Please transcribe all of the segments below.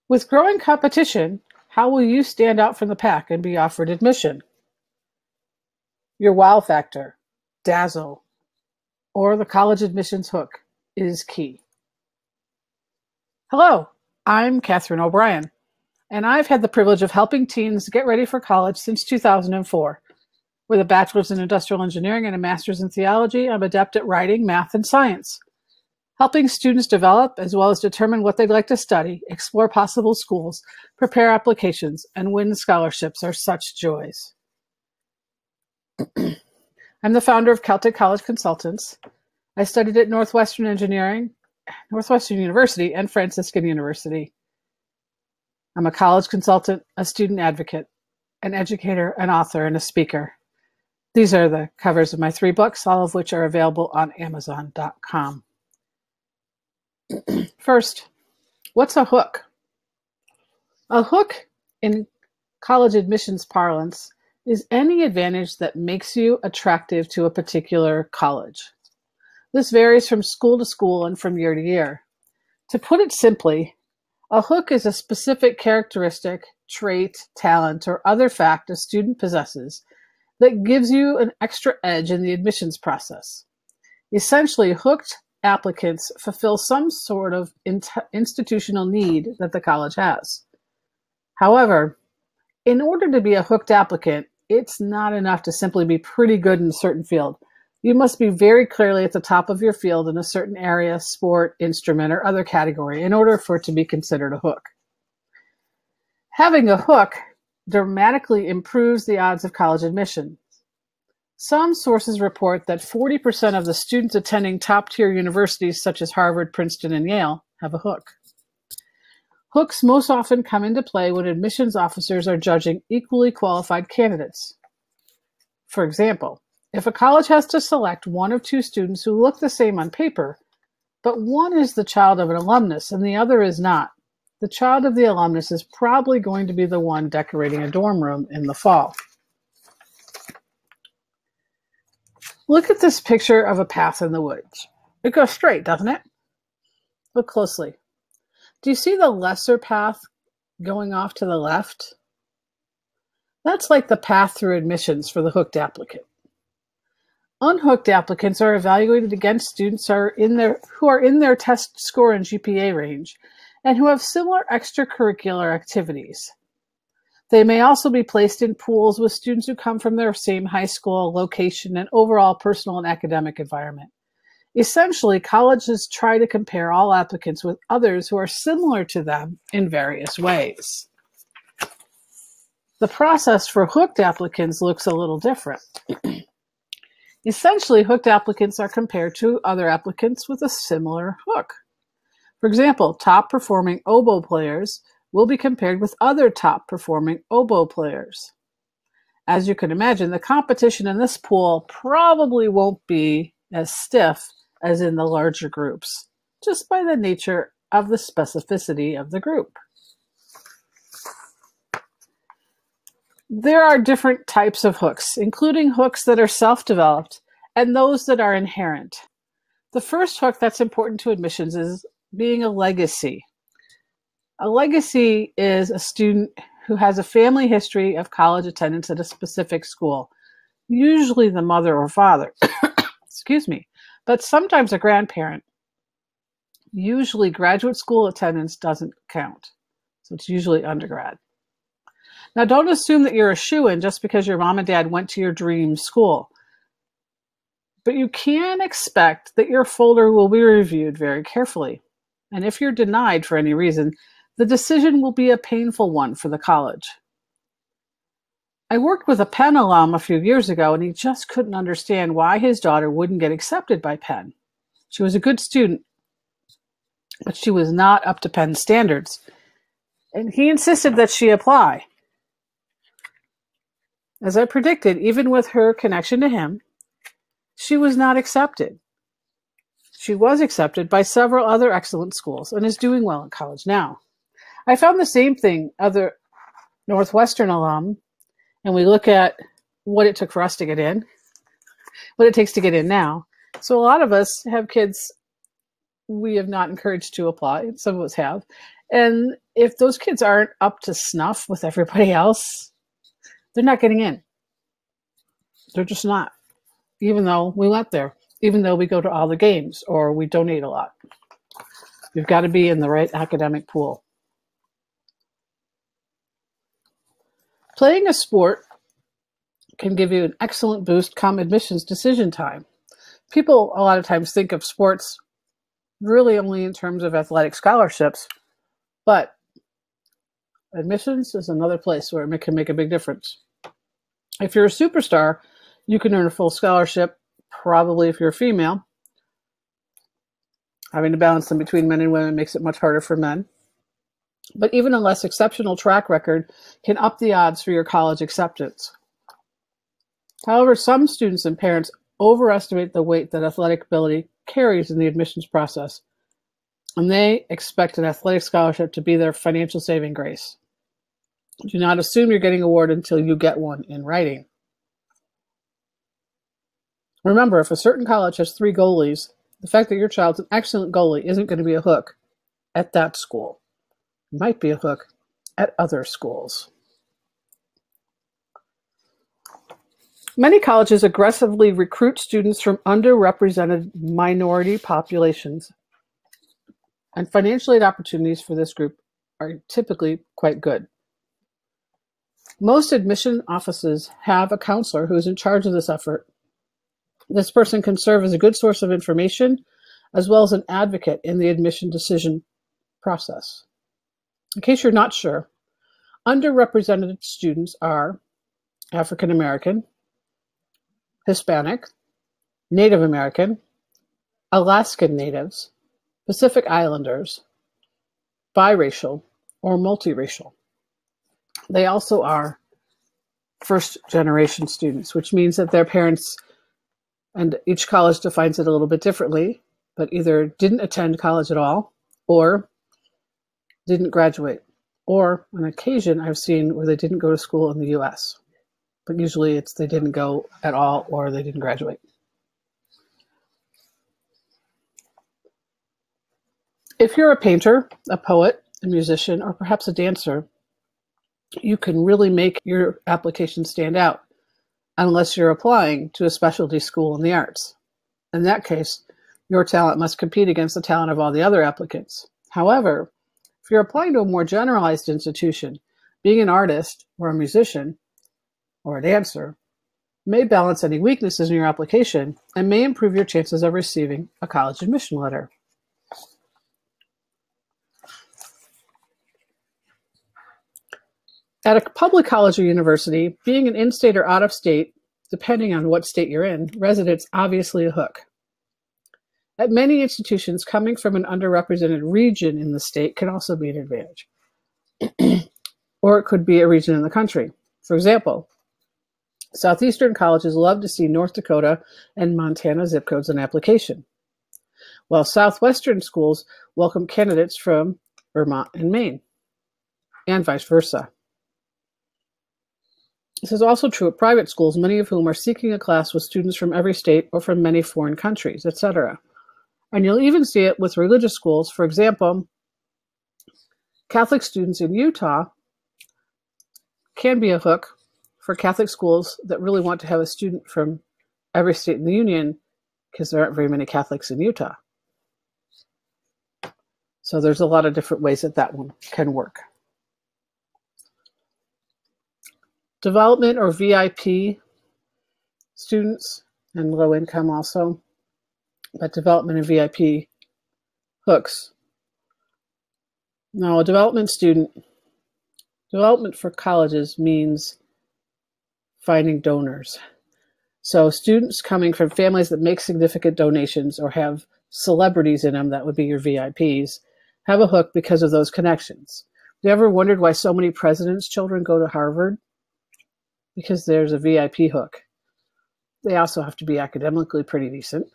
With growing competition, how will you stand out from the pack and be offered admission? Your wow factor, dazzle, or the college admissions hook is key. Hello, I'm Katherine O'Brien, and I've had the privilege of helping teens get ready for college since 2004. With a bachelor's in industrial engineering and a master's in theology, I'm adept at writing, math, and science. Helping students develop as well as determine what they'd like to study, explore possible schools, prepare applications, and win scholarships are such joys. I'm the founder of Celtic College Consultants. I studied at Northwestern University, and Franciscan University. I'm a college consultant, a student advocate, an educator, an author, and a speaker. These are the covers of my 3 books, all of which are available on Amazon.com. First, what's a hook? A hook in college admissions parlance is any advantage that makes you attractive to a particular college. This varies from school to school and from year to year. To put it simply, a hook is a specific characteristic, trait, talent, or other fact a student possesses that gives you an extra edge in the admissions process. Essentially, hooked applicants fulfill some sort of institutional need that the college has. However, in order to be a hooked applicant, it's not enough to simply be pretty good in a certain field. You must be very clearly at the top of your field in a certain area, sport, instrument, or other category in order for it to be considered a hook. Having a hook dramatically improves the odds of college admission. Some sources report that 40% of the students attending top-tier universities such as Harvard, Princeton, and Yale have a hook. Hooks most often come into play when admissions officers are judging equally qualified candidates. For example, if a college has to select one of 2 students who look the same on paper, but one is the child of an alumnus and the other is not, the child of the alumnus is probably going to be the one decorating a dorm room in the fall. Look at this picture of a path in the woods. It goes straight, doesn't it? Look closely. Do you see the lesser path going off to the left? That's like the path through admissions for the hooked applicant. Unhooked applicants are evaluated against students who are in their test score and GPA range and who have similar extracurricular activities. They may also be placed in pools with students who come from their same high school, location, and overall personal and academic environment. Essentially, colleges try to compare all applicants with others who are similar to them in various ways. The process for hooked applicants looks a little different. Essentially, hooked applicants are compared to other applicants with a similar hook. For example, top-performing oboe players will be compared with other top-performing oboe players. As you can imagine, the competition in this pool probably won't be as stiff as in the larger groups, just by the nature of the specificity of the group. There are different types of hooks, including hooks that are self-developed and those that are inherent. The first hook that's important to admissions is being a legacy. A legacy is a student who has a family history of college attendance at a specific school, usually the mother or father, excuse me, but sometimes a grandparent. Usually graduate school attendance doesn't count, so it's usually undergrad. Now, don't assume that you're a shoo-in just because your mom and dad went to your dream school, but you can expect that your folder will be reviewed very carefully, and if you're denied for any reason, the decision will be a painful one for the college. I worked with a Penn alum a few years ago, and he just couldn't understand why his daughter wouldn't get accepted by Penn. She was a good student, but she was not up to Penn standards, and he insisted that she apply. As I predicted, even with her connection to him, she was not accepted. She was accepted by several other excellent schools and is doing well in college now. I found the same thing other Northwestern alum, and we look at what it took for us to get in, what it takes to get in now. So a lot of us have kids we have not encouraged to apply, and some of us have, And if those kids aren't up to snuff with everybody else, they're not getting in. They're just not, even though we went there, even though we go to all the games or we donate a lot. You've got to be in the right academic pool. Playing a sport can give you an excellent boost come admissions decision time. People a lot of times think of sports really only in terms of athletic scholarships, but admissions is another place where it can make a big difference. If you're a superstar, you can earn a full scholarship, probably if you're a female. Having to balance them between men and women makes it much harder for men. But even a less exceptional track record can up the odds for your college acceptance. However, some students and parents overestimate the weight that athletic ability carries in the admissions process, and they expect an athletic scholarship to be their financial saving grace. Do not assume you're getting an award until you get one in writing. Remember, if a certain college has 3 goalies, the fact that your child's an excellent goalie isn't going to be a hook at that school. It might be a hook at other schools. Many colleges aggressively recruit students from underrepresented minority populations, and financial aid opportunities for this group are typically quite good. Most admission offices have a counselor who is in charge of this effort. This person can serve as a good source of information as well as an advocate in the admission decision process. In case you're not sure, underrepresented students are African American, Hispanic, Native American, Alaskan Natives, Pacific Islanders, biracial, or multiracial. They also are first-generation students, which means that their parents, and each college defines it a little bit differently, but either didn't attend college at all or didn't graduate. Or on occasion I've seen where they didn't go to school in the U.S., but usually it's they didn't go at all or they didn't graduate. If you're a painter, a poet, a musician, or perhaps a dancer, you can really make your application stand out unless you're applying to a specialty school in the arts. In that case, your talent must compete against the talent of all the other applicants. However, if you're applying to a more generalized institution, being an artist or a musician or a dancer may balance any weaknesses in your application and may improve your chances of receiving a college admission letter. At a public college or university, being an in-state or out-of-state, depending on what state you're in, resident's obviously a hook. At many institutions, coming from an underrepresented region in the state can also be an advantage. Or it could be a region in the country. For example, Southeastern colleges love to see North Dakota and Montana zip codes in application, while Southwestern schools welcome candidates from Vermont and Maine, and vice versa. This is also true at private schools, many of whom are seeking a class with students from every state or from many foreign countries, etc. And you'll even see it with religious schools. For example, Catholic students in Utah can be a hook for Catholic schools that really want to have a student from every state in the union because there aren't very many Catholics in Utah. So there's a lot of different ways that that one can work. Development or VIP students and low income also, but development and VIP hooks. Now, a development for colleges means finding donors. So students coming from families that make significant donations or have celebrities in them, that would be your VIPs, have a hook because of those connections. Have you ever wondered why so many presidents' children go to Harvard? Because there's a VIP hook. They also have to be academically pretty decent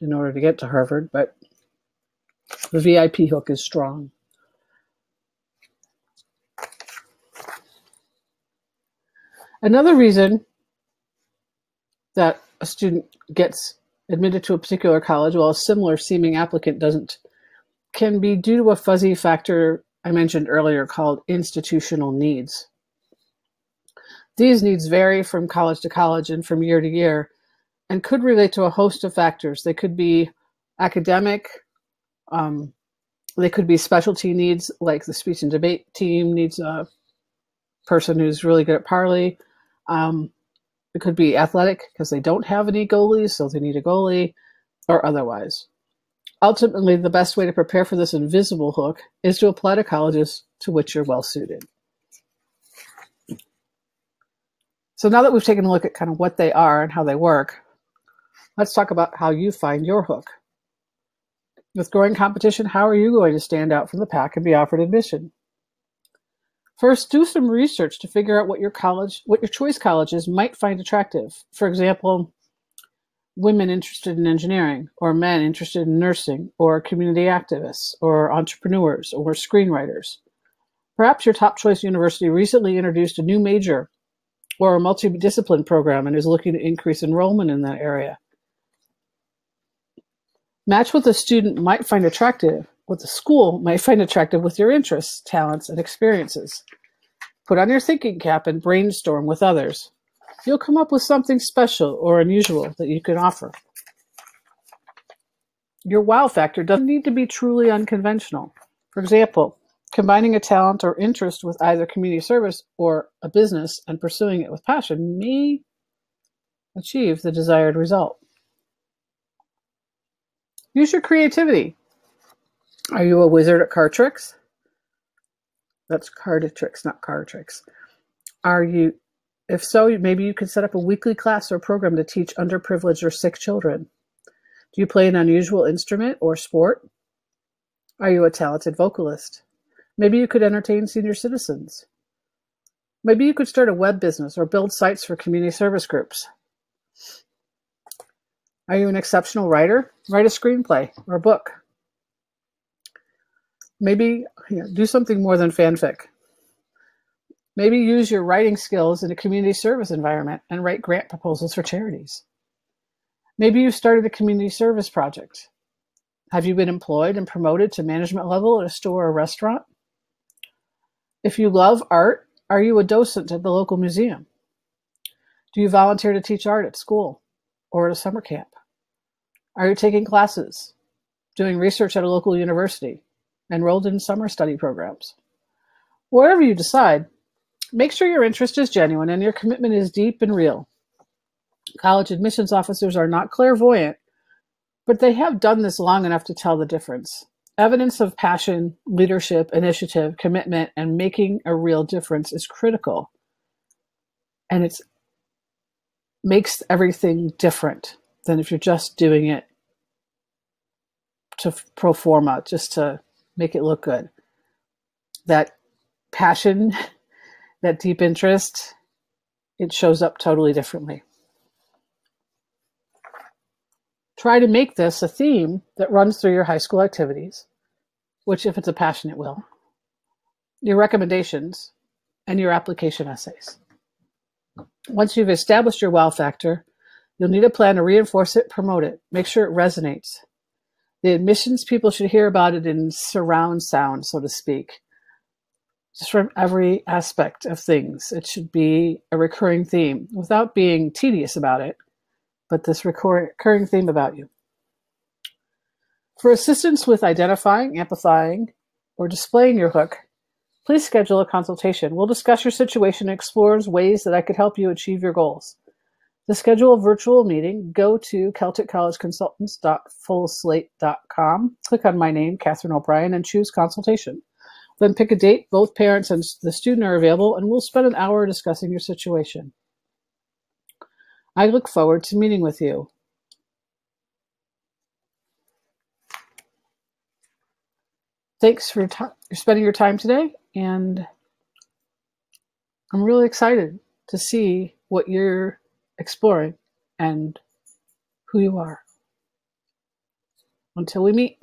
in order to get to Harvard, but the VIP hook is strong. Another reason that a student gets admitted to a particular college while a similar seeming applicant doesn't can be due to a fuzzy factor I mentioned earlier called institutional needs. These needs vary from college to college and from year to year and could relate to a host of factors. They could be academic, they could be specialty needs, like the speech and debate team needs a person who's really good at Parley. It could be athletic because they don't have any goalies, so they need a goalie, or otherwise. Ultimately, the best way to prepare for this invisible hook is to apply to colleges to which you're well suited. So now that we've taken a look at kind of what they are and how they work, let's talk about how you find your hook. With growing competition, how are you going to stand out from the pack and be offered admission? First, do some research to figure out what your choice colleges might find attractive. For example, women interested in engineering, or men interested in nursing, or community activists, or entrepreneurs, or screenwriters. Perhaps your top choice university recently introduced a new major or a multidiscipline program and is looking to increase enrollment in that area. Match what the student might find attractive, what the school might find attractive with your interests, talents, and experiences. Put on your thinking cap and brainstorm with others. You'll come up with something special or unusual that you can offer. Your wow factor doesn't need to be truly unconventional. For example, combining a talent or interest with either community service or a business and pursuing it with passion may achieve the desired result. Use your creativity. Are you a wizard at card tricks? That's card tricks, not card tricks. If so, maybe you could set up a weekly class or program to teach underprivileged or sick children. Do you play an unusual instrument or sport? Are you a talented vocalist? Maybe you could entertain senior citizens. Maybe you could start a web business or build sites for community service groups. Are you an exceptional writer? Write a screenplay or a book. Maybe do something more than fanfic. Maybe use your writing skills in a community service environment and write grant proposals for charities. Maybe you started a community service project. Have you been employed and promoted to management level at a store or restaurant? If you love art, are you a docent at the local museum? Do you volunteer to teach art at school or at a summer camp? Are you taking classes, doing research at a local university, enrolled in summer study programs? Whatever you decide, make sure your interest is genuine and your commitment is deep and real. College admissions officers are not clairvoyant, but they have done this long enough to tell the difference. Evidence of passion, leadership, initiative, commitment, and making a real difference is critical. And it makes everything different than if you're just doing it to pro forma, just to make it look good. That passion, that deep interest, it shows up totally differently. Try to make this a theme that runs through your high school activities, which, if it's a passion, it will, your recommendations, and your application essays. Once you've established your wow factor, you'll need a plan to reinforce it, promote it, make sure it resonates. The admissions people should hear about it in surround sound, so to speak, just from every aspect of things. It should be a recurring theme without being tedious about it, but this recurring theme about you. For assistance with identifying, amplifying, or displaying your hook, please schedule a consultation. We'll discuss your situation and explore ways that I could help you achieve your goals. To schedule a virtual meeting, go to celticcollegeconsultants.fullslate.com, click on my name, Katherine O'Brien, and choose consultation. Then pick a date. Both parents and the student are available, and we'll spend an hour discussing your situation. I look forward to meeting with you. Thanks for spending your time today, and I'm really excited to see what you're exploring and who you are. Until we meet.